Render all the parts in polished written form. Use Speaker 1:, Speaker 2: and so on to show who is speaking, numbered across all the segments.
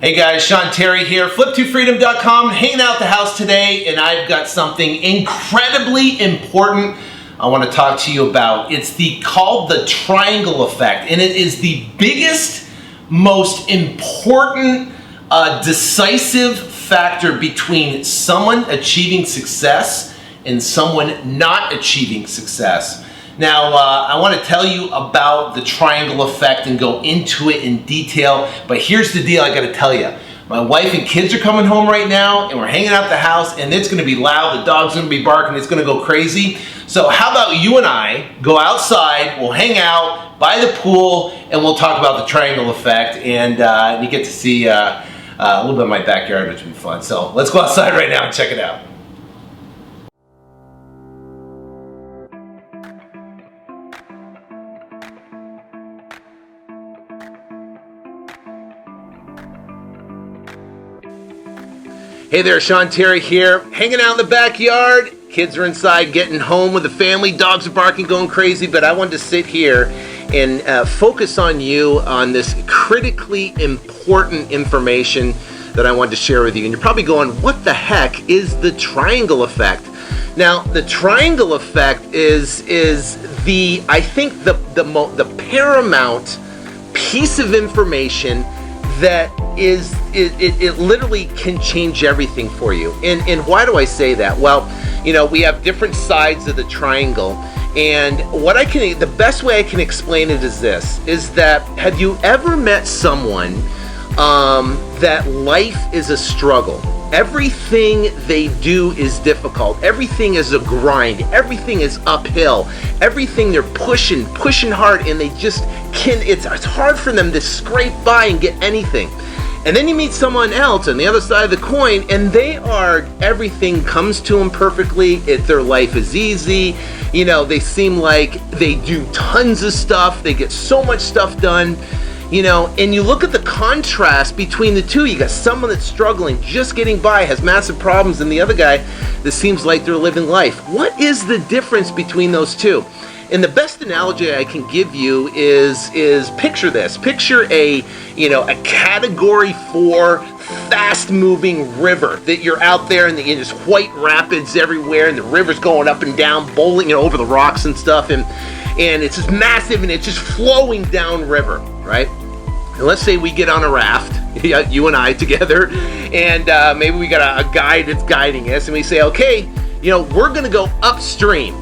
Speaker 1: Hey guys, Sean Terry here, flip2freedom.com, hanging out at the house today, and I've got something incredibly important I want to talk to you about. It's called the triangle effect, and it is the biggest, most important, decisive factor between someone achieving success and someone not achieving success. Now, I want to tell you about the triangle effect and go into it in detail, but here's the deal I got to tell you. My wife and kids are coming home right now, and we're hanging out at the house, and it's going to be loud, the dog's going to be barking, it's going to go crazy. So how about you and I go outside, we'll hang out by the pool, and we'll talk about the triangle effect, and you get to see a little bit of my backyard, which will be fun. So let's go outside right now and check it out. Hey there, Sean Terry here, hanging out in the backyard. Kids are inside getting home with the family. Dogs are barking, going crazy, but I wanted to sit here and focus on you on this critically important information that I wanted to share with you. And you're probably going, what the heck is the triangle effect? Now, the triangle effect is I think the paramount piece of information that it literally can change everything for you. And why do I say that? Well, you know, we have different sides of the triangle, and the best way I can explain it is this, is that have you ever met someone that life is a struggle? Everything they do is difficult. Everything is a grind. Everything is uphill. Everything they're pushing hard, and they just it's hard for them to scrape by and get anything. And then you meet someone else on the other side of the coin, and everything comes to them perfectly. Their life is easy. You know, they seem like they do tons of stuff. They get so much stuff done. You know, and you look at the contrast between the two. You got someone that's struggling, just getting by, has massive problems, and the other guy that seems like they're living life. What is the difference between those two? And the best analogy I can give you is picture this. Picture a Category 4 fast-moving river that you're out there, and there's white rapids everywhere, and the river's going up and down, bowling over the rocks and stuff, and it's just massive, and it's just flowing downriver, right? And let's say we get on a raft, you and I together, and maybe we got a guide that's guiding us, and we say, okay, we're going to go upstream.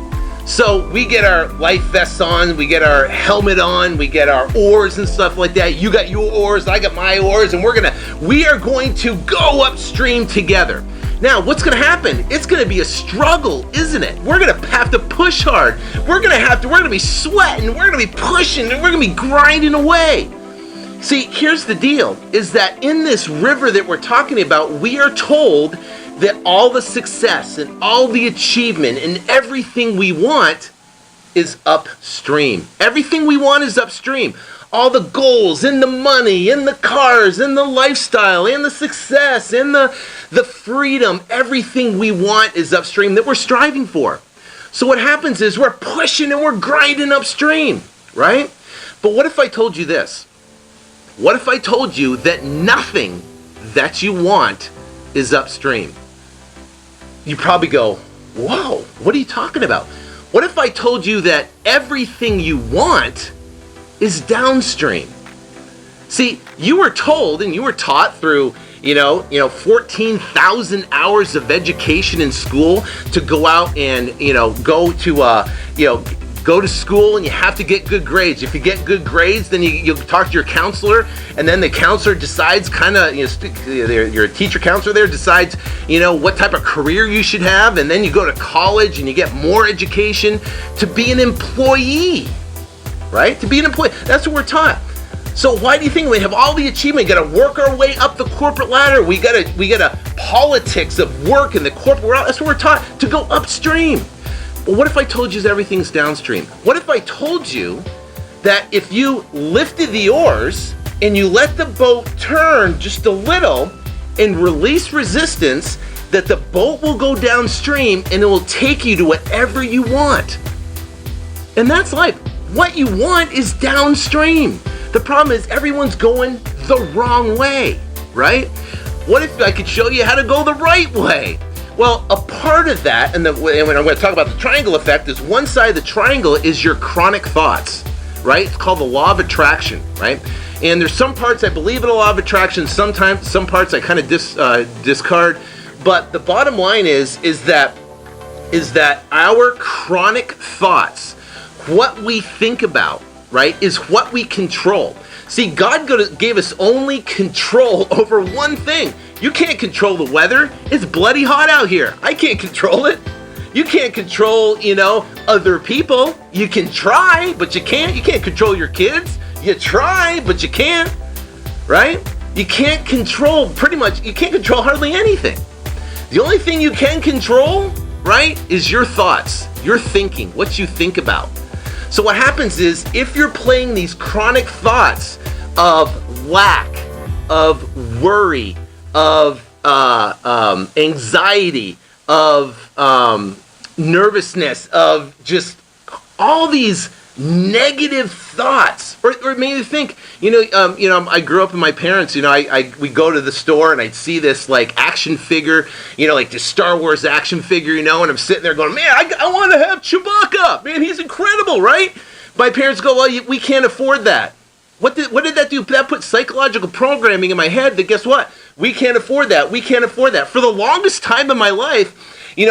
Speaker 1: So we get our life vests on, we get our helmet on, we get our oars and stuff like that. You got your oars, I got my oars, and we are going to go upstream together. Now, what's going to happen? It's going to be a struggle, isn't it? We're going to have to push hard. We're going to be sweating, we're going to be pushing, and we're going to be grinding away. See, here's the deal, is that in this river that we're talking about, we are told that all the success and all the achievement and everything we want is upstream. Everything we want is upstream. All the goals and the money and the cars and the lifestyle and the success and the freedom, everything we want is upstream that we're striving for. So what happens is we're pushing and we're grinding upstream, right? But what if I told you this? What if I told you that nothing that you want is upstream? You probably go, whoa, what are you talking about? What if I told you that everything you want is downstream? See, you were told and you were taught through 14,000 hours of education in school to go out and go to school, and you have to get good grades. If you get good grades, then you talk to your counselor, and then the counselor decides your teacher counselor there decides what type of career you should have, and then you go to college and you get more education to be an employee, right? To be an employee. That's what we're taught. So why do you think we have all the achievement? We got to work our way up the corporate ladder. We got a politics of work in the corporate world. That's what we're taught, to go upstream. Well, what if I told you everything's downstream? What if I told you that if you lifted the oars and you let the boat turn just a little and release resistance, that the boat will go downstream and it will take you to whatever you want? And that's life. What you want is downstream. The problem is everyone's going the wrong way. right? What if I could show you how to go the right way? Well, a part of that, and when I'm going to talk about the triangle effect, is one side of the triangle is your chronic thoughts, right? It's called the law of attraction, right? And there's some parts I believe in the law of attraction, sometimes some parts I kind of discard. But the bottom line is that our chronic thoughts, what we think about, right, is what we control. See, God gave us only control over one thing. You can't control the weather. It's bloody hot out here. I can't control it. You can't control, other people. You can try, but you can't. You can't control your kids. You try, but you can't, right? You can't control, you can't control hardly anything. The only thing you can control, right, is your thoughts, your thinking, what you think about. So what happens is, if you're playing these chronic thoughts of lack, of worry, of anxiety, of nervousness, of just all these negative thoughts, or maybe think, I grew up with my parents. We go to the store and I'd see this like action figure, like this Star Wars action figure, and I'm sitting there going, man, I want to have Chewbacca. Man, he's incredible, right? My parents go, well, we can't afford that. What did that do? That put psychological programming in my head that, guess what? We can't afford that. We can't afford that. For the longest time in my life,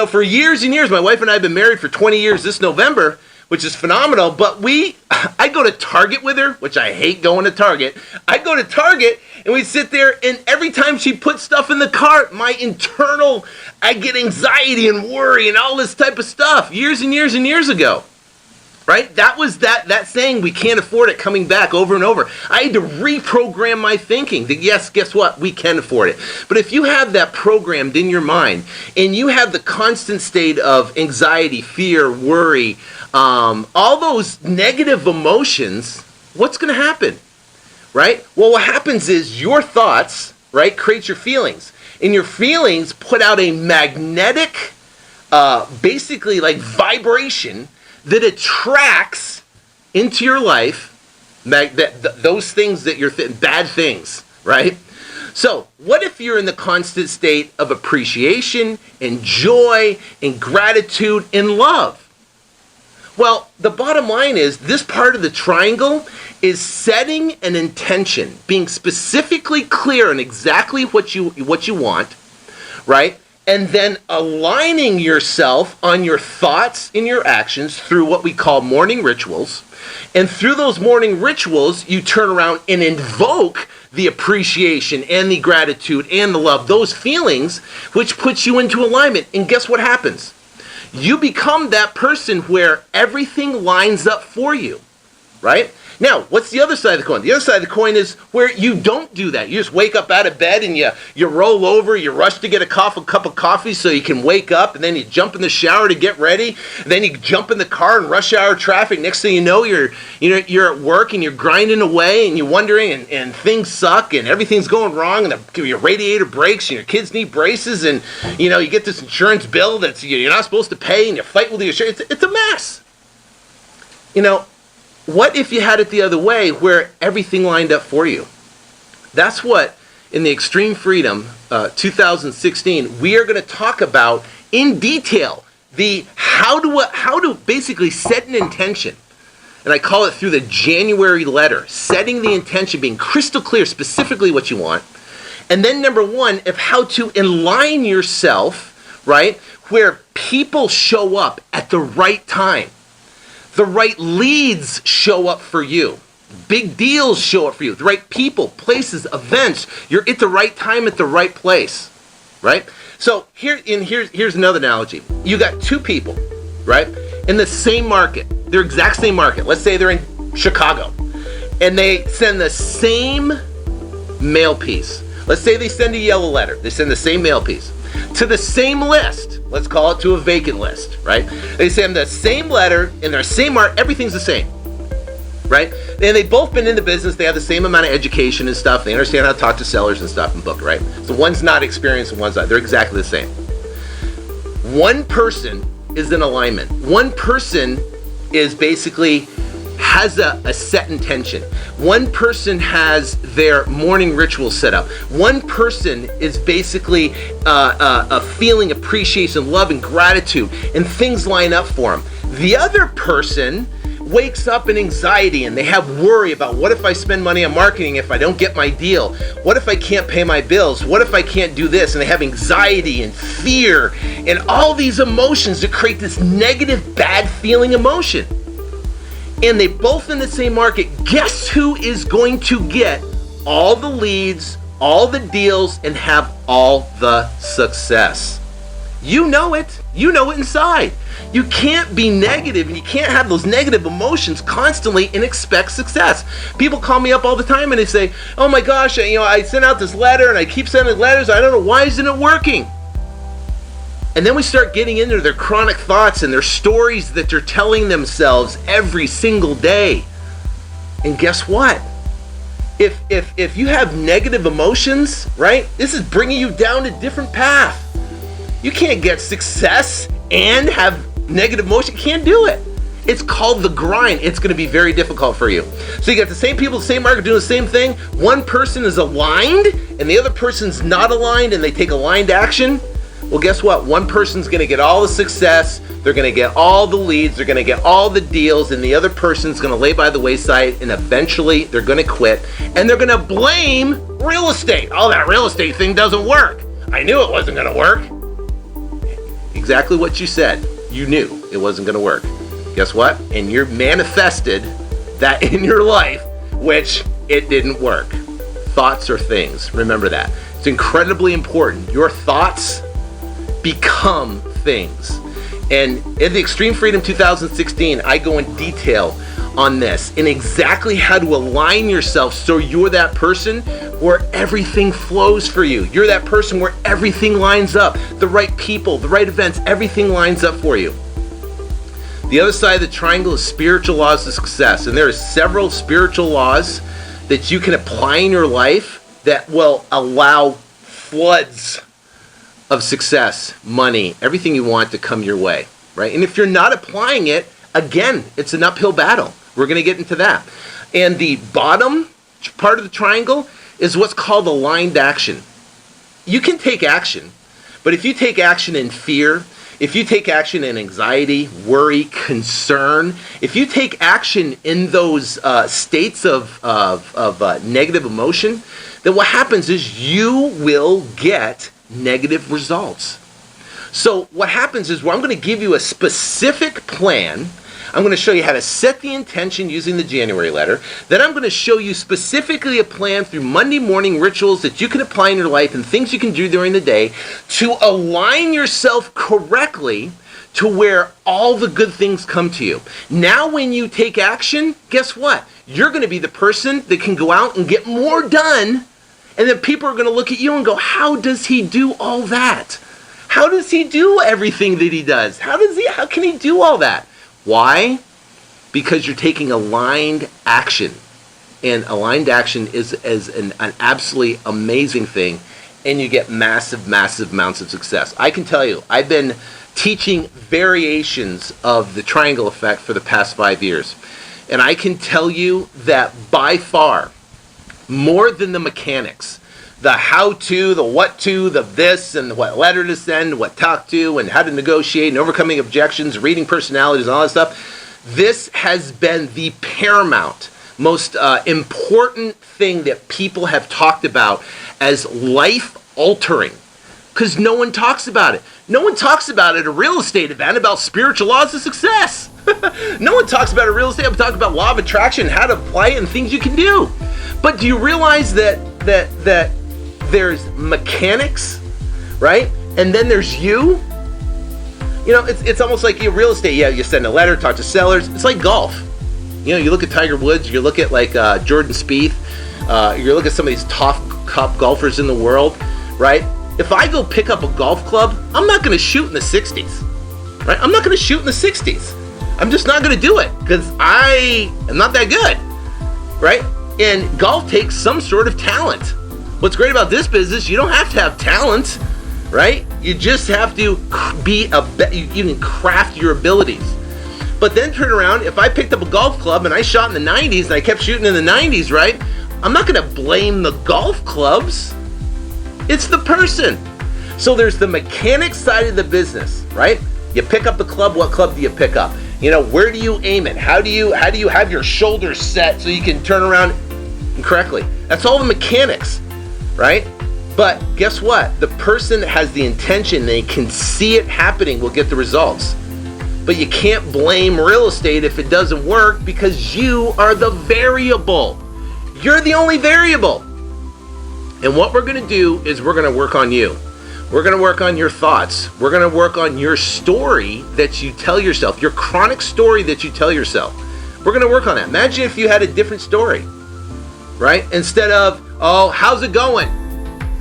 Speaker 1: for years and years, my wife and I have been married for 20 years this November, which is phenomenal, but I go to Target with her, which I hate going to Target. I go to Target and we sit there, and every time she puts stuff in the cart, I get anxiety and worry and all this type of stuff years and years and years ago. Right? That was that saying, we can't afford it, coming back over and over. I had to reprogram my thinking that, yes, guess what? We can afford it. But if you have that programmed in your mind, and you have the constant state of anxiety, fear, worry, all those negative emotions, what's going to happen? Right? Well, what happens is your thoughts, right, create your feelings. And your feelings put out a magnetic, basically like vibration that attracts into your life those things that you're bad things, right? So what if you're in the constant state of appreciation and joy and gratitude and love? Well, the bottom line is, this part of the triangle is setting an intention, being specifically clear on exactly what you want, right? And then aligning yourself on your thoughts and your actions through what we call morning rituals. And through those morning rituals, you turn around and invoke the appreciation and the gratitude and the love, those feelings, which puts you into alignment. And guess what happens? You become that person where everything lines up for you, right? Now, what's the other side of the coin? The other side of the coin is where you don't do that. You just wake up out of bed and you roll over, you rush to get a cup of coffee so you can wake up, and then you jump in the shower to get ready, and then you jump in the car in rush hour traffic. Next thing you know, you're at work and you're grinding away and you're wondering, and things suck and everything's going wrong, and your radiator breaks and your kids need braces, and you get this insurance bill that you're not supposed to pay, and you fight with the insurance. It's a mess. What if you had it the other way, where everything lined up for you? That's what, in the Extreme Freedom 2016, we are going to talk about in detail, the how to basically set an intention. And I call it through the January letter, setting the intention, being crystal clear, specifically what you want. And then number one, of how to align yourself, right, where people show up at the right time. The right leads show up for you. Big deals show up for you. The right people, places, events. You're at the right time at the right place, right? So here's another analogy. You got two people, right, in the same market. They're exact same market. Let's say they're in Chicago, and they send the same mail piece. Let's say they send a yellow letter. They send the same mail piece to the same list. Let's call it to a vacant list, right? They send the same letter in their same market. Everything's the same, right? And they've both been in the business. They have the same amount of education and stuff. They understand how to talk to sellers and stuff and book, right? So one's not experienced and one's not. They're exactly the same. One person is in alignment. One person is basically has a set intention. One person has their morning ritual set up. One person is basically a feeling appreciation, love, and gratitude, and things line up for them. The other person wakes up in anxiety and they have worry about, what if I spend money on marketing if I don't get my deal? What if I can't pay my bills? What if I can't do this? And they have anxiety and fear and all these emotions that create this negative, bad feeling emotion. And they both in the same market. Guess who is going to get all the leads, all the deals, and have all the success? You know it. You know it inside. You can't be negative and you can't have those negative emotions constantly and expect success. People call me up all the time and they say, oh my gosh, I sent out this letter and I keep sending letters. I don't know, why isn't it working? And then we start getting into their chronic thoughts and their stories that they're telling themselves every single day. And guess what? If you have negative emotions, right, this is bringing you down a different path. You can't get success and have negative emotion. You can't do it. It's called the grind. It's going to be very difficult for you. So you got the same people, the same market doing the same thing. One person is aligned and the other person's not aligned and they take aligned action. Well, guess what? One person's going to get all the success. They're going to get all the leads. They're going to get all the deals. And the other person's going to lay by the wayside and eventually they're going to quit. And they're going to blame real estate. Oh, that real estate thing doesn't work. I knew it wasn't going to work. Exactly what you said. You knew it wasn't going to work. Guess what? And you manifested that in your life, which it didn't work. Thoughts are things. Remember that. It's incredibly important. Your thoughts become things. And in the Extreme Freedom 2016, I go in detail on this and exactly how to align yourself so you're that person where everything flows for you. You're that person where everything lines up. The right people, the right events, everything lines up for you. The other side of the triangle is spiritual laws of success. And there are several spiritual laws that you can apply in your life that will allow floods of success, money, everything you want to come your way, right? And if you're not applying it, again, it's an uphill battle. We're going to get into that. And the bottom part of the triangle is what's called aligned action. You can take action, but if you take action in fear, if you take action in anxiety, worry, concern, if you take action in those states of negative emotion, then what happens is you will get negative results. So what happens is, I'm going to give you a specific plan. I'm going to show you how to set the intention using the January letter. Then I'm going to show you specifically a plan through Monday morning rituals that you can apply in your life and things you can do during the day to align yourself correctly to where all the good things come to you. Now when you take action, guess what? You're going to be the person that can go out and get more done. And then people are going to look at you and go, how does he do all that? How does he do everything that he does? How can he do all that? Why? Because you're taking aligned action. And aligned action is an absolutely amazing thing. And you get massive, massive amounts of success. I can tell you, I've been teaching variations of the triangle effect for the past 5 years. And I can tell you that by far, more than the mechanics, the how-to, the what-to, the this, and what letter to send, what talk to, and how to negotiate, and overcoming objections, reading personalities, and all that stuff, this has been the paramount, most important thing that people have talked about as life-altering. Because no one talks about it. No one talks about it at a real estate event about spiritual laws of success. No one talks about it at real estate. I'm talking about law of attraction, how to apply it, and things you can do. But do you realize that there's mechanics, right? And then there's you. You know, it's almost like real estate. Yeah, you send a letter, talk to sellers. It's like golf. You know, you look at Tiger Woods, you look at like Jordan Spieth, you look at some of these top golfers in the world, right? If I go pick up a golf club, I'm not going to shoot in the 60s, right? I'm not going to shoot in the 60s. I'm just not going to do it because I am not that good, right? And golf takes some sort of talent. What's great about this business, you don't have to have talent, right? You just have to you can craft your abilities. But then turn around, if I picked up a golf club and I shot in the 90s and I kept shooting in the 90s, right? I'm not gonna blame the golf clubs. It's the person. So there's the mechanic side of the business, right? You pick up the club, what club do you pick up? You know, where do you aim it? How do you have your shoulders set so you can turn around correctly? That's all the mechanics, right? But guess what? The person that has the intention, they can see it happening, will get the results. But you can't blame real estate if it doesn't work, because you are the variable. You're the only variable. And what we're going to do is we're going to work on you. We're going to work on your thoughts. We're going to work on your story that you tell yourself, your chronic story that you tell yourself. We're going to work on that. Imagine if you had a different story, right? Instead of, oh, how's it going?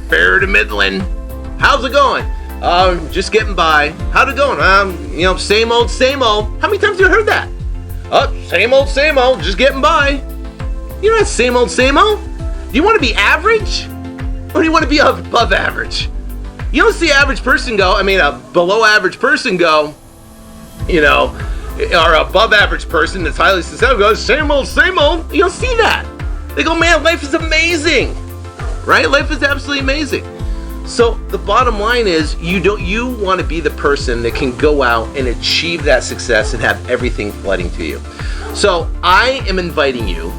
Speaker 1: Fair to middling. How's it going? Just getting by. How's it going? Same old, same old. How many times have you heard that? Oh, same old, just getting by. You know that same old, same old? Do you want to be average? Or do you want to be above average? You don't see average person go, a below average person go, or above average person that's highly successful goes, same old, same old. You don't see that. They go, man, life is amazing, right? Life is absolutely amazing. So the bottom line is you want to be the person that can go out and achieve that success and have everything flooding to you. So I am inviting you,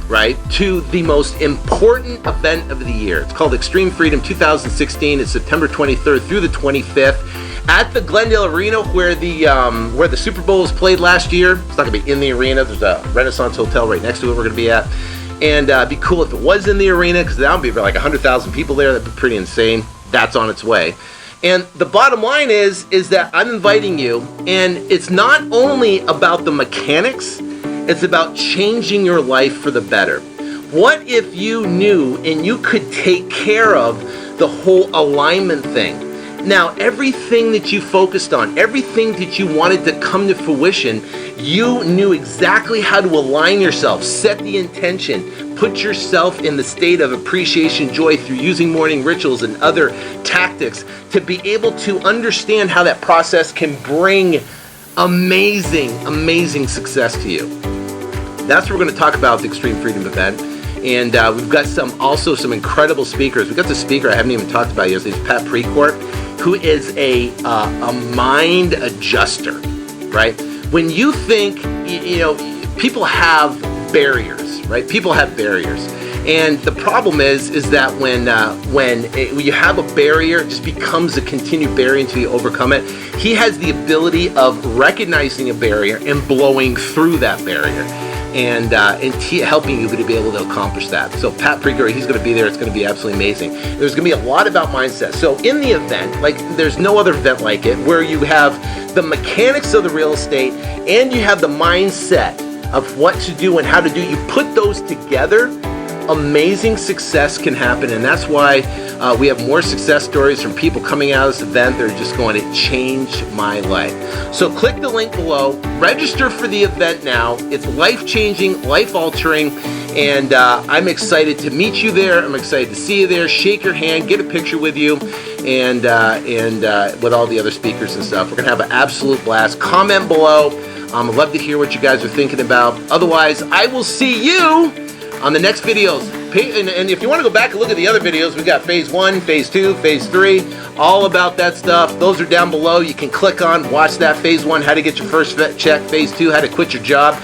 Speaker 1: right, to the most important event of the year. It's called Extreme Freedom 2016. It's September 23rd through the 25th at the Glendale Arena, where the Super Bowl was played last year. It's not going to be in the arena. There's a Renaissance Hotel right next to it we're going to be at. And it'd be cool if it was in the arena, because that would be like 100,000 people there. That'd be pretty insane. That's on its way. And the bottom line is that I'm inviting you, and it's not only about the mechanics, it's about changing your life for the better. What if you knew and you could take care of the whole alignment thing? Now, everything that you focused on, everything that you wanted to come to fruition, you knew exactly how to align yourself, set the intention, put yourself in the state of appreciation, joy through using morning rituals and other tactics to be able to understand how that process can bring amazing success to you. That's what we're going to talk about at the Extreme Freedom event. And we've got some incredible speakers. We've got the speaker I haven't even talked about yet. His name's Pat Precourt, who is a mind adjuster, right? When you think, people have barriers, right? People have barriers. And the problem is that when you have a barrier, it just becomes a continued barrier until you overcome it. He has the ability of recognizing a barrier and blowing through that barrier, and helping you to be able to accomplish that. So Pat Precourt, he's going to be there. It's going to be absolutely amazing. There's going to be a lot about mindset. So in the event, like there's no other event like it, where you have the mechanics of the real estate and you have the mindset of what to do and how to do. You put those together, amazing success can happen. And that's why we have more success stories from people coming out of this event. They're just going to change my life. So click the link below, register for the event now. It's life-changing, life-altering, and I'm excited to meet you there. I'm excited to see you there, shake your hand, get a picture with you, and with all the other speakers and stuff. We're going to have an absolute blast. Comment below. I'd love to hear what you guys are thinking about. Otherwise, I will see you on the next videos. And if you want to go back and look at the other videos, we got phase 1, phase 2, phase 3, all about that stuff. Those are down below. You can click on, watch that. Phase 1, how to get your first check. Phase 2, how to quit your job.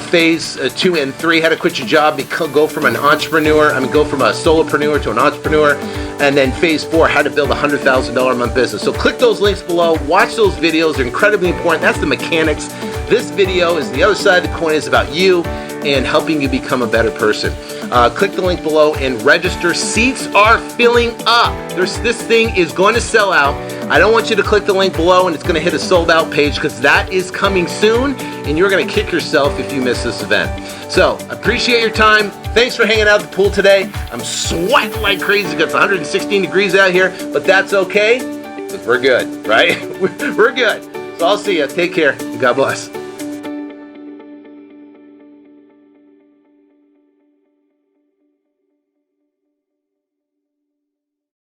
Speaker 1: Phase 2 and 3, how to quit your job, go from a solopreneur to an entrepreneur. And then phase 4, how to build a $100,000 a month business. So click those links below, watch those videos. They're incredibly important. That's the mechanics. This video is the other side of the coin. Is about you and helping you become a better person. Click the link below and register. Seats are filling up. This thing is going to sell out. I don't want you to click the link below and it's going to hit a sold out page, because that is coming soon and you're going to kick yourself if you miss this event. So appreciate your time. Thanks for hanging out at the pool today. I'm sweating like crazy because it's 116 degrees out here, but that's okay because we're good, right? We're good. So I'll see you. Take care. God bless.